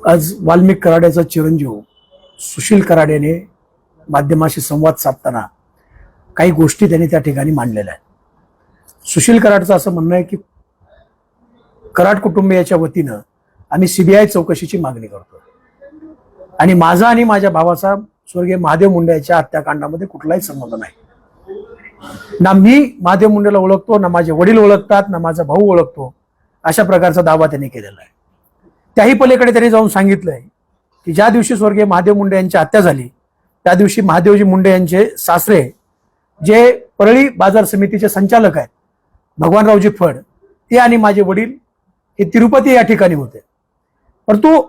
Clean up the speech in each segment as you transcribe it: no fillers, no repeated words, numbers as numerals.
आज वाल्मिक कराड्याचा चिरंजीव सुशील कराड्याने माध्यमाशी संवाद साधताना काही गोष्टी त्यांनी त्या ठिकाणी मांडलेल्या आहेत। सुशील कराडचं असं म्हणणं आहे की कराड कुटुंबियाच्या वतीनं आम्ही सीबीआय चौकशीची मागणी करतो आणि माझा आणि माझ्या भावाचा स्वर्गीय महादेव मुंडे यांच्या हत्याकांडामध्ये कुठलाही संबंध नाही। ना मी महादेव मुंडेला ओळखतो, ना माझे वडील ओळखतात, ना माझा भाऊ ओळखतो, अशा प्रकारचा दावा त्यांनी केलेला आहे। त्याही पलीकडे त्यांनी जाऊन सांगितलंय की ज्या दिवशी स्वर्गीय महादेव मुंडे यांची हत्या झाली त्या दिवशी महादेवजी मुंडे यांचे सासरे जे परळी बाजार समितीचे संचालक आहेत भगवानरावजी फड, ते आणि माझे वडील हे तिरुपती या ठिकाणी होते। परंतु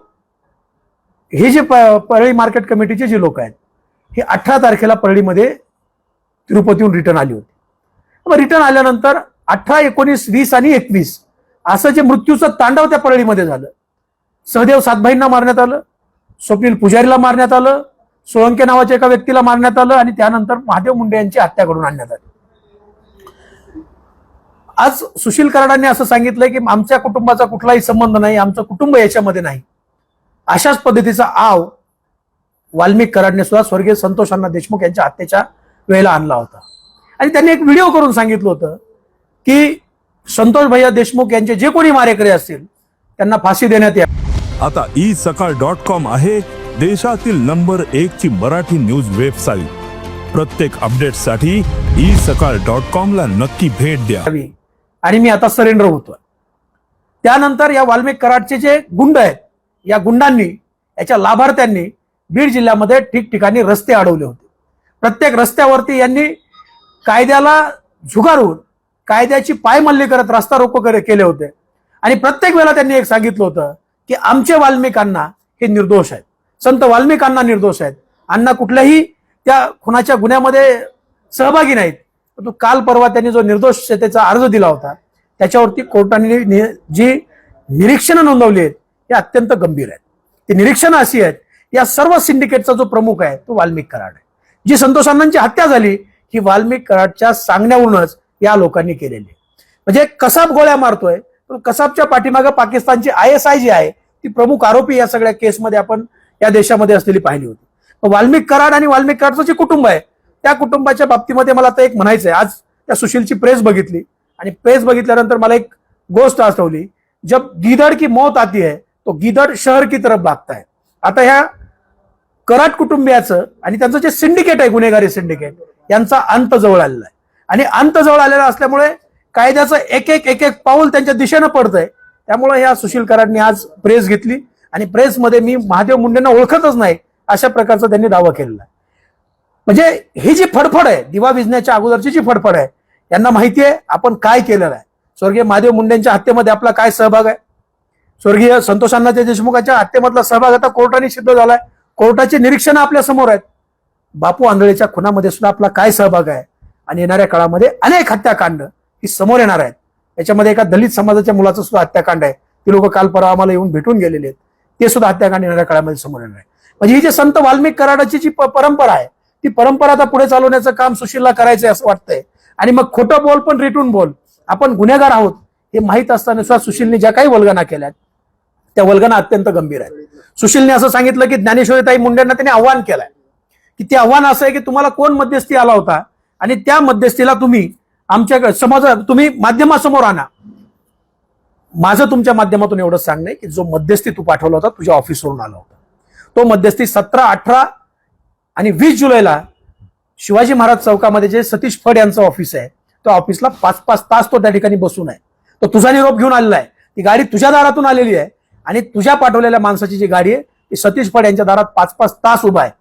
हे जे परळी मार्केट कमिटीचे जे लोक आहेत हे 18 तारखेला परळीमध्ये तिरुपतीहून रिटर्न आली होती। मग रिटर्न आल्यानंतर 18, 19, 20 आणि 21 असं जे मृत्यूचं तांडव त्या परळीमध्ये झालं। सहदेव सातभाईंना मारण्यात आलं, स्वप्नील पुजारीला मारण्यात आलं, सोळंके नावाच्या एका व्यक्तीला मारण्यात आलं आणि त्यानंतर महादेव मुंडे यांची हत्या करून आणण्यात आली। आज सुशील कराडांनी असं सांगितलंय की आमच्या कुटुंबाचा कुठलाही संबंध नाही, आमचं कुटुंब याच्यामध्ये नाही। अशाच पद्धतीचा आव वाल्मिक कराडने सुद्धा स्वर्गीय संतोष अण्णा देशमुख यांच्या हत्येच्या वेळेला आणला होता आणि त्यांनी एक व्हिडिओ करून सांगितलं होतं की संतोष भैया देशमुख यांचे जे कोणी मारेकरी असतील त्यांना फाशी देण्यात यावी। आता isakal.com आहे देशातील नंबर 1 ची मराठी न्यूज वेबसाईट। प्रत्येक अपडेटसाठी isakal.com ला नक्की भेट द्या। आणि मी आता सरेंडर होतोय। त्यानंतर या वाल्मिक कराडचे जे गुंड आहेत या गुंडांनी याच्या लाभार्थ्यांनी बीड जिल्ह्यामध्ये ठिकठिकाणी रस्ते अडवले होते। प्रत्येक रस्त्यावरती यांनी कायद्याला झुगारून कायद्याची पायमल्ली करत रस्ता रोको केले होते आणि प्रत्येक वेळेला त्यांनी एक सांगितलं होतं की आमचे वाल्मिकांना हे निर्दोष आहेत, संत वाल्मिकांना निर्दोष आहेत, अण्णा कुठल्याही त्या खुनाच्या गुन्ह्यामध्ये सहभागी नाहीत। परंतु काल परवा त्यांनी जो निर्दोषतेचा अर्ज दिला होता त्याच्यावरती कोर्टाने जी निरीक्षणं नोंदवली आहेत हे अत्यंत गंभीर आहेत। ती निरीक्षणं अशी आहेत, या सर्व सिंडिकेटचा जो प्रमुख आहे तो वाल्मिक कराड आहे। जी संतोष अण्णांची हत्या झाली ही वाल्मिक कराडच्या सांगण्यावरूनच या लोकांनी केलेली आहे। म्हणजे कसाब गोळ्या मारतोय, पण कसाबच्या पाठीमागे पाकिस्तानची ISI जी आहे ती प्रमुख आरोपी या सगळ्या केसमध्ये आपण या देशामध्ये असलेली पाहिली होती। वाल्मिक कराड आणि वाल्मिक कराडचं जे कुटुंब आहे त्या कुटुंबाच्या बाबतीमध्ये मला आता एक म्हणायचं आहे। आज त्या सुशीलची प्रेस बघितली आणि प्रेस बघितल्यानंतर मला एक गोष्ट आठवली, जब गीदड़ की मौत आती है तो गीदड़ शहर की तरफ भागता है। आता ह्या कराड कुटुंबियाचं आणि त्यांचं जे सिंडिकेट आहे गुन्हेगारी सिंडिकेट यांचा अंत जवळ आलेला आहे आणि अंत जवळ आलेला असल्यामुळे कायद्याचं एक एक पाऊल त्यांच्या दिशेनं पडतंय। त्यामुळे या सुशील कराडनी आज प्रेस घेतली आणि प्रेसमध्ये मी महादेव मुंडेंना ओळखतच नाही अशा प्रकारचा त्यांनी दावा केलेला आहे। म्हणजे ही जी फडफड आहे, दिवा विझण्याच्या अगोदरची जी फडफड आहे, यांना माहिती आहे आपण काय केलेलं आहे। स्वर्गीय महादेव मुंडेंच्या हत्येमध्ये आपला काय सहभाग आहे, स्वर्गीय संतोष अण्णा देशमुखांच्या हत्येमधला सहभाग आता कोर्टाने सिद्ध झालाय। कोर्टाचे निरीक्षण आपल्या समोर आहेत। बापू आंधळेच्या खुनामध्ये सुद्धा आपला काय सहभाग आहे आणि येणाऱ्या काळामध्ये अनेक हत्याकांड ही समोर येणार आहेत। याच्यामध्ये एका दलित समाजाच्या मुलाचं सुद्धा हत्याकांड आहे, ती लोक काल परवा आम्हाला येऊन भेटून गेलेले आहेत, ते सुद्धा हत्याकांड येणाऱ्या काळामध्ये समोर येणार आहे। म्हणजे ही जी संत वाल्मिक कराडाची जी परंपरा आहे ती परंपरा आता पुढे चालवण्याचं काम सुशीलला करायचंय असं वाटतंय। आणि मग खोटं बोल पण रेटून बोल, आपण गुन्हेगार आहोत हे माहीत असताना सुद्धा सुशीलने ज्या काही वल्गना केल्यात त्या वल्गना अत्यंत गंभीर आहेत। सुशीलने असं सांगितलं की ज्ञानेश्वरीताई मुंडेंना त्यांनी आव्हान केलंय की ते आव्हान असं आहे की तुम्हाला कोण मध्यस्थी आला होता आणि त्या मध्यस्थीला तुम्ही आमच्या समाज तुम्ही माध्यमासमोर आणा। माझं तुमच्या माध्यमातून एवढंच सांगणं आहे की जो मध्यस्थी तू पाठवला होता तुझ्या ऑफिसवरून आला होता, तो मध्यस्थी 17, 18 आणि 20 जुलैला शिवाजी महाराज चौकामध्ये जे सतीश फड यांचं ऑफिस आहे त्या ऑफिसला 5-5 तास तो त्या ठिकाणी बसून आहे। तो तुझा निरोप घेऊन आलेला आहे, ती गाडी तुझ्या दारातून आलेली आहे आणि तुझ्या पाठवलेल्या माणसाची जी गाडी आहे ती सतीश फड यांच्या दारात 5-5 तास उभा आहे।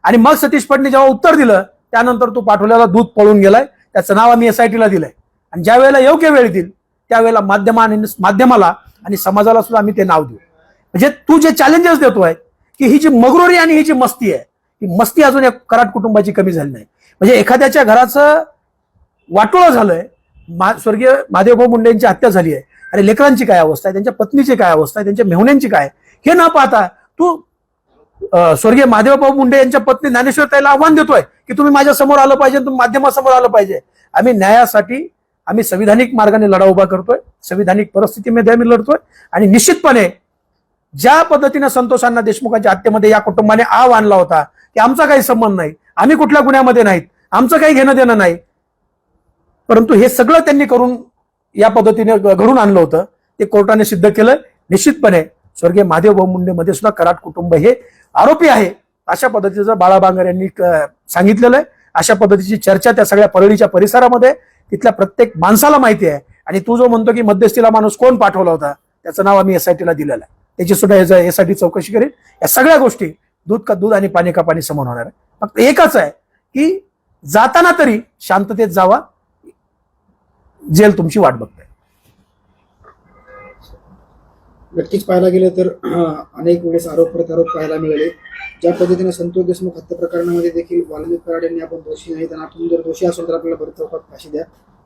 आणि मग सतीश फडने जेव्हा उत्तर दिलं त्यानंतर तू पाठवलेला दूध पळून गेलाय, त्याचं नाव आम्ही SITला दिलंय आणि ज्या वेळेला योग्य वेळ देईल त्यावेळेला माध्यमाला आणि समाजाला सुद्धा आम्ही ते नाव देऊ। म्हणजे तू जे चॅलेंजेस देतोय की ही जी मगरुरी आणि ही जी मस्ती आहे, ही मस्ती अजून एक कराड कुटुंबाची कमी झाली नाही। म्हणजे एखाद्याच्या घराचं वाटोळं झालंय, स्वर्गीय महादेवभाऊ मुंडेंची हत्या झाली आहे, अरे लेकरांची काय अवस्था आहे, त्यांच्या पत्नीची काय अवस्था आहे, त्यांच्या मेहुण्यांची काय, हे न पाहता तू स्वर्गीय महादेवभाऊ मुंडे यांच्या पत्नी ज्ञानेश्वरीताईला आव्हान देतोय की तुम्ही माझ्या समोर आलं पाहिजे, तुम्ही माध्यमासमोर आलं पाहिजे। आम्ही न्यायासाठी आम्ही संविधानिक मार्गाने लढा उभा करतोय, संविधानिक परिस्थितीमध्ये आम्ही लढतोय आणि निश्चितपणे ज्या पद्धतीने संतोष अण्णा देशमुखांच्या हत्येमध्ये या कुटुंबाने आव आणला होता की आमचा काही संबंध नाही, आम्ही कुठल्या गुन्ह्यामध्ये नाहीत, आमचं काही घेणं देणं नाही, परंतु हे सगळं त्यांनी करून या पद्धतीने घडून आणलं होतं, ते कोर्टाने सिद्ध केलं. निश्चितपणे स्वर्गीय महादेवभाऊ मुंडे मध्ये सुद्धा कराड कुटुंब हे आरोपी आहे, अशा पद्धतीचं बाळा बांगर यांनी सांगितलेलं आहे. अशा पद्धतीची चर्चा त्या सगळ्या परळीच्या परिसरामध्ये तिथल्या प्रत्येक माणसाला माहिती आहे. आणि तू जो म्हणतो की मध्यस्थीला माणूस कोण पाठवला होता, त्याचं नाव आम्ही एसआयटीला दिलेलं आहे, त्याची सुद्धा एसआयटी चौकशी करेल. या सगळ्या गोष्टी दूध का दूध आणि पाणी का पाणी समोर होणार आहे. फक्त एकच आहे की जाताना तरी शांततेत जावा, जेल तुमची वाट बघते. नक्कीच पाहायला गेलं तर अनेक वेळेस आरोप प्रत्यारोप पाहायला मिळाले. ज्या पद्धतीने संतोष देशमुख हत्या प्रकरणामध्ये देखील वाल्मिक कराड यांनी आपण दोषी नाही, त्यांना आपण जर दोषी असेल तर आपल्याला भर चौकात फाशी द्या,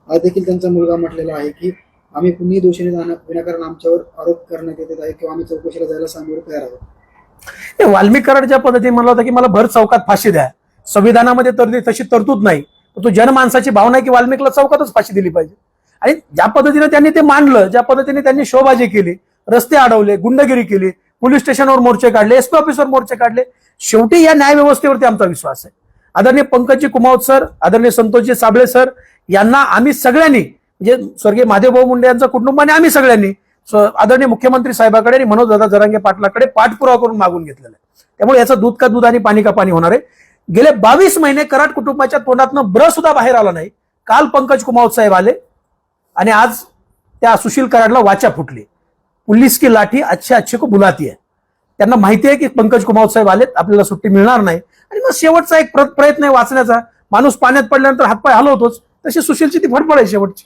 आज देखील त्यांचा मुलगा म्हटलेला आहे की आम्ही कुणीही दोषी नाही, विनाकारण आमच्यावर आरोप करण्यात येत आहे किंवा आम्ही चौकशीला जायला सामोरे तयार आहोत. वाल्मिक कराड ज्या पद्धतीने म्हणलं होतं की मला भर चौकात फाशी द्या, संविधानामध्ये तर तशी तरतूद नाही, तो जनमानसाची भावना आहे की वाल्मिकला चौकातच फाशी दिली पाहिजे. आणि ज्या पद्धतीने त्यांनी ते मांडलं, ज्या पद्धतीने त्यांनी शोबाजी केली, रस्ते अडवले, गुंडगिरी केली, पोलीस स्टेशनवर मोर्चे काढले, एसपी ऑफिसवर मोर्चे काढले, शेवटी या न्याय व्यवस्थेवरती आमचा विश्वास आहे. आदरणीय पंकजी कुमावत सर, आदरणीय संतोषजी साबळे सर यांना आम्ही सगळ्यांनी, म्हणजे स्वर्गीय महादेवभाऊ मुंडे यांचं कुटुंब आणि आम्ही सगळ्यांनी आदरणीय मुख्यमंत्री साहेबाकडे आणि मनोजदादा जरांगे पाटलाकडे पाठपुरावा करून मागून घेतलेला आहे. त्यामुळे याचं दूध का दूध आणि पाणी का पाणी होणार आहे. गेले 22 महिने कराड कुटुंबाच्या तोंडातनं ब्र सुद्धा बाहेर आला नाही. काल पंकज कुमावत साहेब आले आणि आज त्या सुशील कराडला वाचा फुटली. पुलिस की लाठी अच्छे अच्छे को बुलाती आहे. त्यांना माहिती आहे की पंकज कुमावत साहेब आलेत, आपल्याला सुट्टी मिळणार नाही. आणि मग शेवटचा एक प्रयत्न आहे वाचण्याचा. माणूस पाण्यात पडल्यानंतर हातपाय हलवतोच, तशी सुशीलची ती फडफड आहे शेवटची.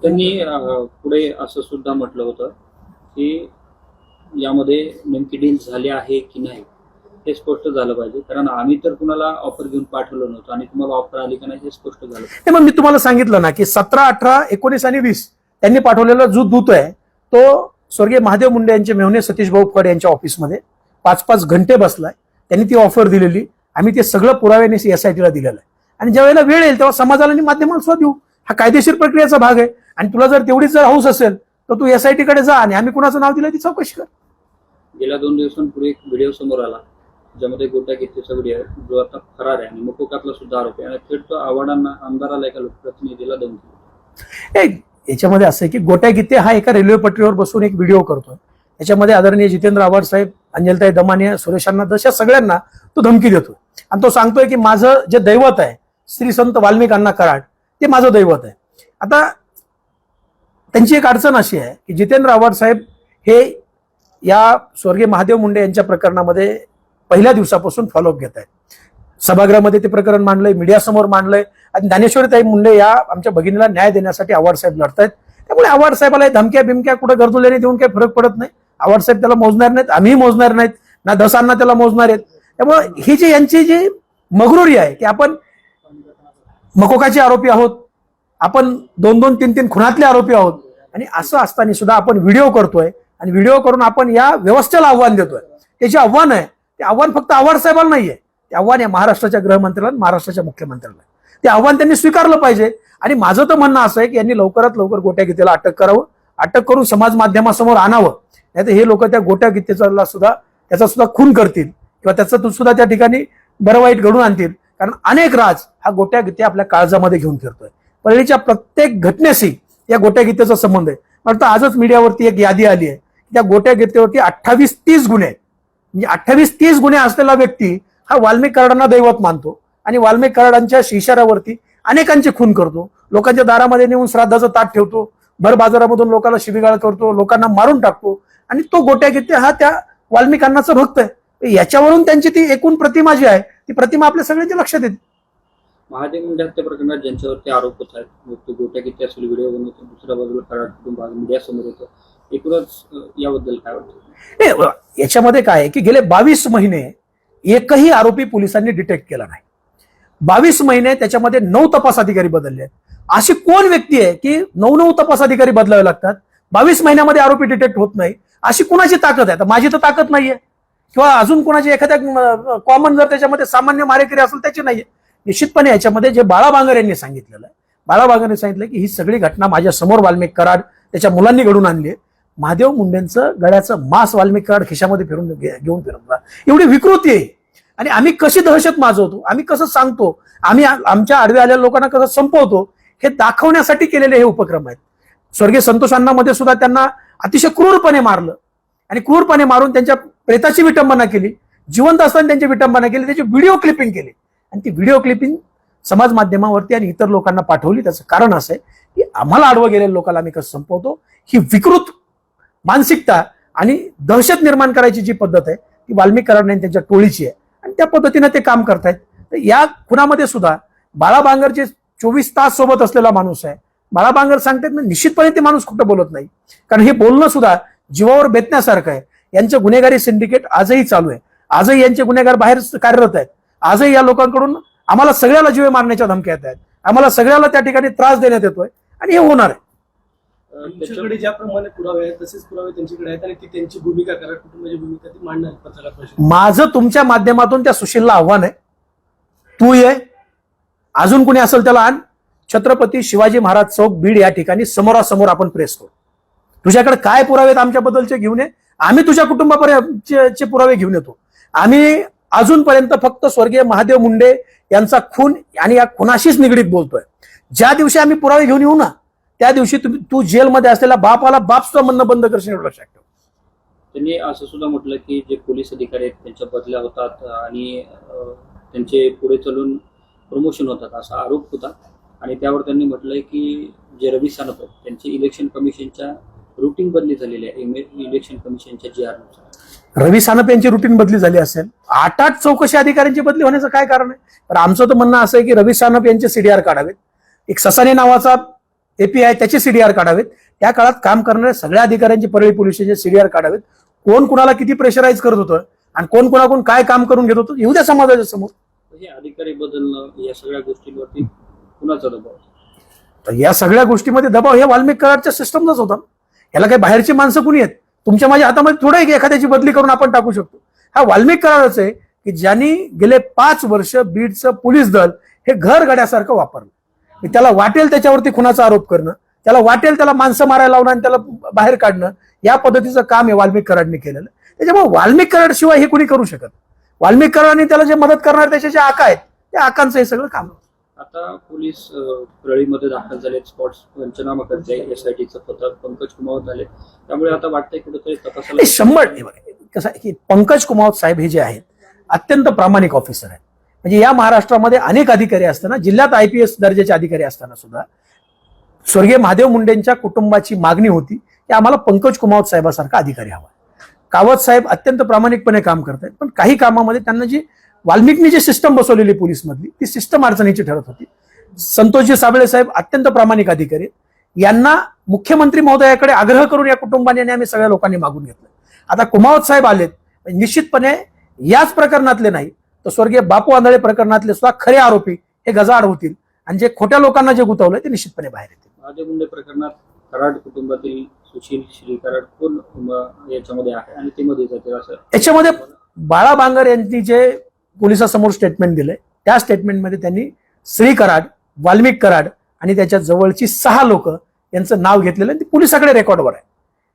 त्यांनी पुढे असं सुद्धा म्हटलं होतं की यामध्ये नेमकी डील झाली आहे की नाही हे स्पष्ट झालं पाहिजे, कारण आम्ही तर कुणाला ऑफर घेऊन पाठवलं नव्हतं आणि तुम्हाला ऑफर आली की नाही हे स्पष्ट झालं पाहिजे. मग मी तुम्हाला सांगितलं ना की 17, 18, 19 आणि 20 त्यांनी पाठवलेला जो दूत आहे तो स्वर्गीय महादेव मुंडे यांचे मेहुणे सतीश भाऊ फड यांच्या ऑफिसमध्ये 5-5 घंटे बसलाय. त्यांनी ती ऑफर दिलेली, आम्ही ते सगळं पुराव्याने एसआयटीला दिलेलं आहे. आणि ज्या वेळेला वेळ येईल तेव्हा समाजाला आणि माध्यमाला सुद्धा देऊ. हा कायदेशीर प्रक्रियेचा भाग आहे. आणि तुला जर तेवढीच जर हौस असेल तर तू एसआयटी कडे जा आणि आम्ही कुणाचं नाव दिलं ती चौकशी कर. गेल्या 2 दिवसांपूर्वी एक व्हिडिओ समोर आला ज्यामध्ये गोट्या गिट्टीचा व्हिडिओ जो आता फरार आहे आणि मुकोकातला सुद्धा आरोप आहे आणि थेट तो आमदाराला एका लोकप्रतिनिधीला धमकी. याच्यामध्ये असं आहे की गोट्या गित्ते हा एका रेल्वे पटरीवर बसून एक व्हिडिओ करतोय. याच्यामध्ये आदरणीय जितेंद्र आव्हाड साहेब, अंजलताई दमानिया, सुरेशांना दशा सगळ्यांना तो धमकी देतोय. आणि तो सांगतोय की माझं जे दैवत आहे श्री संत वाल्मिक अण्णा कराड ते माझं दैवत आहे. आता त्यांची एक अडचण अशी आहे की जितेंद्र आव्हाड साहेब हे या स्वर्गीय महादेव मुंडे यांच्या प्रकरणामध्ये पहिल्या दिवसापासून फॉलोअप घेत आहेत. सभागृहामध्ये ते प्रकरण मांडलंय, मीडियासमोर मांडलंय. आणि ज्ञानेश्वरीताई मुंडे या आमच्या भगिनीला न्याय देण्यासाठी आव्हाड साहेब लढतायत. त्यामुळे आव्हाड साहेबाला धमक्या बिमक्या कुठं गरजुल्याने देऊन काही फरक पडत नाही. आव्हाड साहेब त्याला मोजणार नाहीत, आम्हीही मोजणार नाहीत, ना दसांना त्याला मोजणार आहेत. त्यामुळे ही जी यांची जी मगरुरी आहे की आपण मकोकाचे आरोपी आहोत, आपण 2-2, 3-3 खुनातले आरोपी आहोत, आणि असं असताना सुद्धा आपण व्हिडिओ करतोय आणि व्हिडिओ करून आपण या व्यवस्थेला आव्हान देतोय. ते जे आव्हान आहे ते आव्हान फक्त आव्हाड साहेबांना नाहीये, ते आव्हान आहे महाराष्ट्राच्या गृहमंत्र्याला, महाराष्ट्राच्या मुख्यमंत्र्याला. ते आव्हान त्यांनी स्वीकारलं पाहिजे. आणि माझं तर म्हणणं असं आहे की यांनी लवकरात लवकर गोट्या गित्तेला अटक करावं, अटक करून समाज माध्यमासमोर आणावं. नाही तर हे लोक त्या गोट्या गित्तेचा सुद्धा त्याचा सुद्धा खून करतील किंवा त्याचं सुद्धा त्या ठिकाणी बरं वाईट घडून आणतील. कारण अनेक राज हा गोट्या गित्ते आपल्या काळजामध्ये घेऊन फिरतोय. परळीच्या प्रत्येक घटनेशी या गोट्या गित्तेचा संबंध आहे. म्हणतो आजच मीडियावरती एक यादी आली आहे, त्या गोट्या गित्तेवरती 28-30 गुन्हे आहेत. म्हणजे 28-30 गुन्हे असलेला व्यक्ती हा वाल्मिक कराडांना दैवत मानतो आणि वाल्मिक कराडांच्या इशाऱ्यावरती अनेकांचे खून करतो, लोकांच्या दारामध्ये नेऊन श्राद्धाचं ताट ठेवतो, भर बाजारामधून लोकांना शिवीगाळ करतो, लोकांना मारून टाकतो. आणि तो गोट्या गित्ते हा त्या वाल्मिकांनाचा भक्त आहे. याच्यावरून त्यांची ती एकूण प्रतिमा जी आहे ती प्रतिमा आपल्या सगळ्यांच्या लक्षात येते. महादेव मुंडे हत्या प्रकरणात ज्यांच्यावरती आरोप होत आहेत, तो गोट्या गिट्टी असेल व्हिडिओ बनवतो, दुसऱ्या बाजूला कराड कुटुंब मीडिया समोर येतो, एकूणच याबद्दल काय वाटतं? याच्यामध्ये काय आहे की गेले 22 महिने एकही आरोपी पोलिसांनी डिटेक्ट केला नाही. 22 महिने त्याच्यामध्ये 9 तपास अधिकारी बदलले आहेत. अशी कोण व्यक्ती आहे की 9 तपास अधिकारी बदलावे लागतात, 22 महिन्यामध्ये आरोपी डिटेक्ट होत नाही? अशी कुणाची ताकद आहे? माझी तर ताकद नाहीये, किंवा अजून कोणाची एखाद्या कॉमन जर त्याच्यामध्ये सामान्य मारेकरी असेल त्याची नाहीये. निश्चितपणे याच्यामध्ये जे बाळा बांगर यांनी सांगितलेलं आहे, बाळा बांगर यांनी सांगितलं की ही सगळी घटना माझ्या समोर वाल्मिक कराड त्याच्या मुलांनी घडून आणली आहे. महादेव मुंडेंचं गळ्याचं मांस वाल्मिक कराड खिशामध्ये घेऊन फिरत होता. एवढी विकृती आहे. आणि आम्ही कशी दहशत माजवतो, आम्ही कसं सांगतो, आम्ही आमच्या आडव्या आलेल्या लोकांना कसं संपवतो, हे दाखवण्यासाठी केलेले हे उपक्रम आहेत. स्वर्गीय संतोष अण्णांमध्ये सुद्धा त्यांना अतिशय क्रूरपणे मारलं आणि क्रूरपणे मारून त्यांच्या प्रेताची विटंबना केली, जिवंत असताना त्यांची विटंबना केली, त्याची व्हिडिओ क्लिपिंग केली आणि ती व्हिडिओ क्लिपिंग समाज माध्यमावरती आणि इतर लोकांना पाठवली. त्याचं कारण असं आहे की आम्हाला आडवं गेलेल्या लोकांना आम्ही कसं संपवतो, ही विकृत मानसिकता आणि दहशत निर्माण करायची जी पद्धत आहे ती वाल्मिक कराड आणि त्यांच्या टोळीची आहे आणि त्या पद्धतीने ते काम करतायत. तर या खुनामध्ये सुद्धा बाळा बांगर जे 24 तास सोबत असलेला माणूस आहे, बाळा बांगर सांगतात निश्चितपणे ते माणूस खोटं बोलत नाही, कारण हे बोलणं सुद्धा जीवावर बेतण्यासारखं आहे. यांचं गुन्हेगारी सिंडिकेट आजही चालू आहे, आजही यांचे गुन्हेगार बाहेर कार्यरत आहेत, आजही या लोकांकडून आम्हाला सगळ्याला जीवे मारण्याच्या धमक्या येत आहेत, आम्हाला सगळ्याला त्या ठिकाणी त्रास देण्यात येतोय आणि हे होणार आहे. त्यांच्याकडे ज्याप्रमाणे पुरावे आहेत तसेच पुरावे त्यांच्याकडे आहेत आणि ती त्यांची भूमिका कराड कुटुंबाची भूमिका ती मांडणार पत्रकार परिषदेत. माझं तुमच्या माध्यमातून त्या सुशीलला आव्हान आहे, तू ये, अजून कोणी असेल त्याला आण, छत्रपती शिवाजी महाराज चौक बीड या ठिकाणी समोरासमोर आपण प्रेस करू. तुझ्याकडे काय पुरावे आहेत आमच्याबद्दलचे घेऊन ये, आम्ही तुझ्या कुटुंबापर्यंतचे पुरावे घेऊन येतो. आम्ही अजूनपर्यंत फक्त स्वर्गीय महादेव मुंडे यांचा खून आणि या खुनाशीच निगडीत बोलतोय. ज्या दिवशी आम्ही पुरावे घेऊन येऊ ना त्या दिवशी तू जेलमध्ये असलेला बापाला बाप सुद्धा म्हणणं बंद करशील, एवढं लक्षात ठेव. त्यांनी असं सुद्धा म्हटलं की जे पोलीस अधिकारी आहेत त्यांच्या बदल्या होतात आणि त्यांचे पुढे चालून प्रमोशन होतात असा आरोप होता. आणि त्यावर त्यांनी म्हटलंय की जे रवी सानप आहेत त्यांची इलेक्शन कमिशनच्या रुटीन बदली झालेली आहे, इलेक्शन कमिशनच्या GR नुसार. रवी सानप यांची रुटीन बदली झाली असेल, 8 चौकशी अधिकाऱ्यांची बदली होण्याचं काय कारण आहे? तर आमचं तर म्हणणं असं आहे की रवी सानप यांचे CDR काढावेत, एक ससाने नावाचा API त्याचे CDR काढावेत, त्या काळात काम करणाऱ्या सगळ्या अधिकाऱ्यांची परळी पोलिसांचे CDR काढावेत. कोण कुणाला किती प्रेशराईज करत होतं आणि कोण कुणाकडून काय काम करून घेत होतं येऊ द्या समाजाच्या समोर. हे अधिकारी बदलणं या सगळ्या गोष्टींवरती कुणाचा दबाव? तर या सगळ्या गोष्टीमध्ये दबाव हे वाल्मिक कराडच्या सिस्टमचाच होता. याला काही बाहेरची माणसं कुणी आहेत? तुमच्या माझ्या हातामध्ये थोडं आहे की एखाद्याची बदली करून आपण टाकू शकतो. हा वाल्मिक कराडच आहे की ज्यांनी गेले 5 वर्ष बीडचं पोलीस दल हे घर गड्यासारखं वापरलं. त्याला वाटेल त्याच्यावरती खुनाचा आरोप करणं, त्याला वाटेल त्याला माणसं मारायला लावणं आणि त्याला बाहेर काढणं, या पद्धतीचं काम हे वाल्मिक कराडने केलेलं. त्याच्यामुळे वाल्मिक कराड शिवाय हे कुणी करू शकत. वाल्मिक कराड आणि त्याला जे मदत करणार त्याचे जे आका आहेत त्या आकांचं हे सगळं काम. आता पोलीस परळीमध्ये दाखल झाले, स्पॉट्स पंचनामा करते, SITचं पथक, पंकज कुमावत झाले, त्यामुळे आता वाटतंय कुठेतरी तपासाला 100 कसं आहे की पंकज कुमावत साहेब हे जे आहेत अत्यंत प्रामाणिक ऑफिसर आहेत. म्हणजे या महाराष्ट्रामध्ये अनेक अधिकारी असताना, जिल्ह्यात IPS दर्जाचे अधिकारी असताना सुद्धा स्वर्गीय महादेव मुंडेंच्या कुटुंबाची मागणी होती की आम्हाला पंकज कुमावत साहेबासारखा अधिकारी हवा. कावत साहेब अत्यंत प्रामाणिकपणे काम करतात, पण काही कामामध्ये त्यांना जी वाल्मिकनी जी सिस्टम बसवलेली पोलीसमधली ती सिस्टम अडचणीची ठरत होती. संतोषजी साबळे साहेब अत्यंत प्रामाणिक अधिकारी, यांना मुख्यमंत्री महोदयाकडे आग्रह करून या कुटुंबाने आम्ही सगळ्या लोकांनी मागून घेतलं. आता कुमावत साहेब आलेत, निश्चितपणे याच प्रकरणातले नाही तर स्वर्गीय बापू आंधळे प्रकरणातले सुद्धा खरे आरोपी हे गजाआड होतील आणि जे खोट्या लोकांना जे गुंतवलंय ते निश्चितपने बाहेर येतील. महादेव मुंडे प्रकरणात कराड कुटुंबातील सुशील श्री कराड कोण याच्यामध्ये आहे आणि ते मध्ये जातील असं याच्यामध्ये बाळा बांगर यांनी जे पोलिसांसमोर स्टेटमेंट दिलंय त्या स्टेटमेंटमध्ये त्यांनी श्री कराड, वाल्मिक कराड आणि त्याच्या जवळची 6 लोक यांचं नाव घेतलेलं आहे. ते पोलिसाकडे रेकॉर्डवर आहे.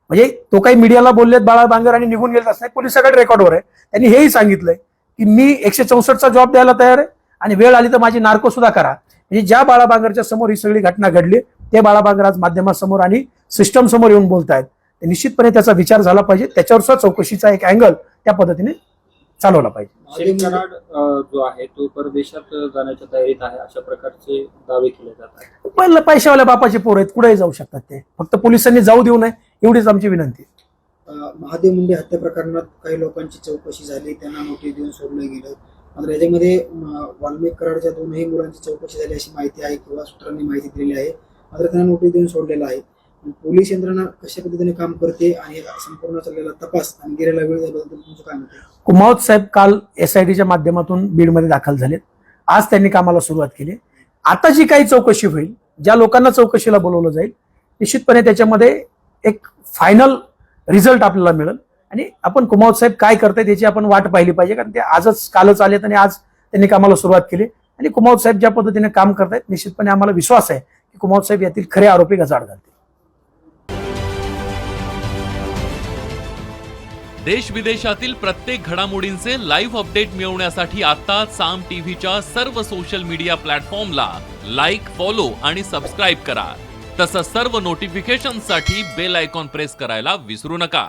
म्हणजे तो काही मीडियाला बोललेत बाळा बांगर आणि निघून गेलेत असं नाही, पोलिसाकडे रेकॉर्डवर आहे. त्यांनी हेही सांगितलंय की मी 164चा जॉब द्यायला तयार आहे आणि वेळ आली तर माझी नार्को सुद्धा करा. म्हणजे ज्या बाळा बांगरच्या समोर ही सगळी घटना घडली ते बाळा बांगर आज माध्यमासमोर आणि सिस्टम समोर येऊन बोलतायत. निश्चितपणे त्याचा विचार झाला पाहिजे, त्याच्यावर सुद्धा चौकशीचा एक अँगल त्या पद्धतीने चालवला पाहिजे. श्री कराड जो आहे तो परदेशात जाण्याच्या तयारीत आहे अशा प्रकारचे दावे केले जात आहेत. पहिलं पैशावाल्या बापाचे पोर आहेत, कुठेही जाऊ शकतात ते, फक्त पोलिसांनी जाऊ देऊ नये एवढीच आमची विनंती. महादेव मुंडे हत्या प्रकरणात काही लोकांची चौकशी झाली, त्यांना नोटीस देऊन सोडलं गेलं. मात्र याच्यामध्ये वाल्मिक कराडच्या 2ही मुलांची चौकशी झाली अशी माहिती आहे किंवा सूत्रांनी माहिती दिलेली आहे. मात्र त्यांना नोटीस देऊन सोडलेलं आहे. पोलीस यंत्रणा कशा पद्धतीने काम करते आणि संपूर्ण चाललेला तपास आणि गेलेला वेळ याबद्दल तुमचं काय मत आहे? कुमावत साहेब काल SITच्या माध्यमातून बीडमध्ये दाखल झालेत. आज त्यांनी कामाला सुरुवात केली. आता जी काही चौकशी होईल, ज्या लोकांना चौकशीला बोलवलं जाईल, निश्चितपणे त्याच्यामध्ये एक फायनल रिझल्ट आपल्याला मिळेल आणि आपण कुमावत साहेब काय करतायत याची आपण वाट पाहिली पाहिजे. कारण ते आजच कालच आलेत आणि आज त्यांनी कामाला सुरुवात केली आणि कुमावत साहेब ज्या पद्धतीने काम करतायत निश्चितपणे आम्हाला विश्वास आहे की कुमावत साहेब यातील खरे आरोपी गजाआड घालतील. देश विदेशातील प्रत्येक घडामोडींचे लाईव्ह अपडेट मिळवण्यासाठी आता साम टीव्हीच्या सर्व सोशल मीडिया प्लॅटफॉर्मला लाईक, फॉलो आणि सबस्क्राईब करा. तसंच सर्व नोटिफिकेशनसाठी बेल आयकॉन प्रेस करायला विसरू नका.